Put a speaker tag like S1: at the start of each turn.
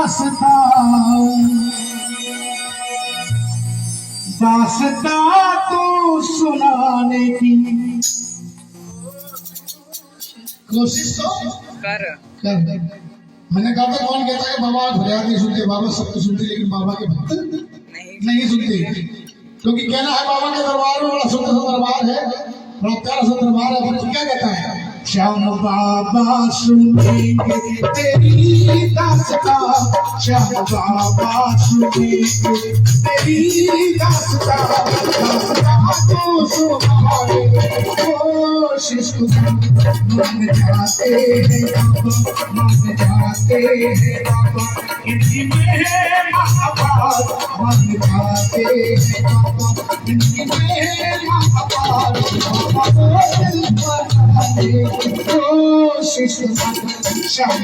S1: दास्ता दास्ता तो सुनाने की कोशिश तो कर। मैंने कहा था कौन कहता है बाबा फरियाद नहीं सुनते, बाबा सब कुछ सुनते, लेकिन बाबा के भक्त नहीं सुनते। क्योंकि कहना है बाबा के दरबार में बड़ा सुंदर सा दरबार है, बड़ा प्यारा सा दरबार है। फिर क्या कहता है, श्याम बाबा सुनेंगे तेरी दास्ता, श्याम बाबा सुनेंगे तेरी दास्ता, दास्ता तो सुनाने कोशिश मन जाते हैं बाबा, मन जाते हैं बाबा, इनकी महापात मन जाते हैं बाबा, इनकी महापात बाबा दिल पर कोशिश श्याम